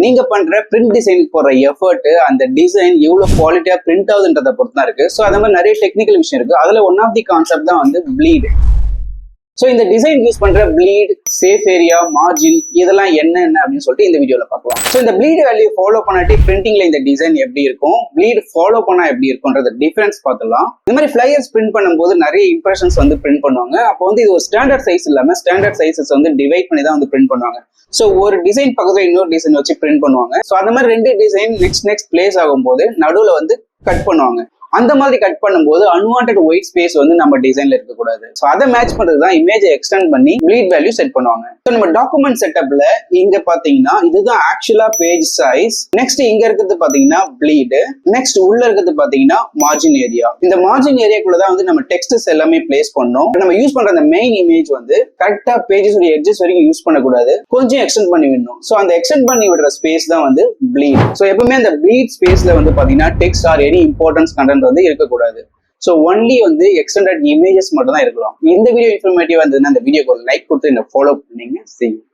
நீங்க பண்ற பிரிண்ட் டிசைனுக்கு போடுற எஃபர்ட், அந்த டிசைன் எவ்வளவு குவாலிட்டியா பிரிண்ட் ஆகுதுன்றத பொறுத்து தான் இருக்கு. ஸோ அந்த மாதிரி நிறைய டெக்னிக்கல் விஷயம் இருக்கு. அதுல ஒன் ஆஃப் தி கான்செப்ட் தான் வந்து ப்ளீட். ஸோ இந்த டிசைன் யூஸ் பண்ற ப்ளீட், சேஃப் ஏரியா, மார்ஜின் இதெல்லாம் என்னென்ன அப்படின்னு சொல்லிட்டு இந்த வீடியோல பார்க்கலாம். ஸோ இந்த ப்ளீட் வேல்யூ ஃபாலோ பண்ணாட்டி பிரிண்டிங்ல இந்த டிசைன் எப்படி இருக்கும், ப்ளீட் ஃபாலோ பண்ணா எப்படி இருக்கும்ன்றது டிஃபரன்ஸ் பார்த்துலாம். இந்த மாதிரி ஃபிளையர்ஸ் பிரிண்ட் பண்ணும்போது நிறைய இம்ப்ரெஷன்ஸ் வந்து பிரிண்ட் பண்ணுவாங்க. அப்போ வந்து இது ஒரு ஸ்டாண்டர்ட் சைஸ் இல்லாம ஸ்டாண்டர்ட் சைஸஸ் வந்து டிவைட் பண்ணி தான் வந்து பிரிண்ட் பண்ணுவாங்க. ஸோ ஒரு டிசைன் பக்கத்துல இன்னொரு டிசைன் வச்சு பிரிண்ட் பண்ணுவாங்க. ஸோ அந்த மாதிரி ரெண்டு டிசைன் நெக்ஸ்ட் பிளேஸ் ஆகும்போது நடுவில் வந்து கட் பண்ணுவாங்க. அந்த மாதிரி கட் பண்ணும்போது அன்வான்டட் ஒயிட் ஸ்பேஸ் வந்து நம்ம டிசைன்ல இருக்கக்கூடாது. ஸோ அதை மேட்ச் பண்றது தான் இமேஜை எக்ஸ்டெண்ட் பண்ணி ப்ளீட் வேல்யூ செட் பண்ணுவாங்க. ஸோ நம்ம டாக்குமெண்ட் செட்டப்ல இங்க பாத்தீங்கன்னா இதுதான் ஆக்சுவலா பேஜ் சைஸ். நெக்ஸ்ட் இங்க இருக்கிறது பாத்தீங்கன்னா ப்ளீட். நெக்ஸ்ட் உள்ள இருக்கிறது பாத்தீங்கன்னா மார்ஜின் ஏரியா. இந்த மார்ஜின் ஏரியாக்குள்ளதான் வந்து நம்ம டெக்ஸ்ட்ஸ் எல்லாமே பிளேஸ் பண்ணோம். நம்ம யூஸ் பண்ற அந்த மெயின் இமேஜ் வந்து கரெக்டா பேஜஸ் எட்ஜஸ் வரைக்கும் யூஸ் பண்ணக்கூடாது, கொஞ்சம் எக்ஸ்டெண்ட் பண்ணி விடணும். ஸோ அந்த எக்ஸ்டெண்ட் பண்ணி விடுற ஸ்பேஸ் தான் வந்து ப்ளீட். ஸோ எப்பவுமே அந்த ப்ளீட் ஸ்பேஸ்ல வந்து பாத்தீங்கன்னா text or any importance content வந்து இருக்கக்கூடாது. ஸோ ஒன்லி வந்து எக்ஸ்டெண்டட் இமேஜஸ் மட்டும் தான் இருக்கலாம். இந்த வீடியோ இன்ஃபர்மேட்டிவா இருந்ததுன்னா அந்த வீடியோக்கு ஒரு லைக் கொடுத்து என்ன ஃபாலோ பண்ணீங்க. See you.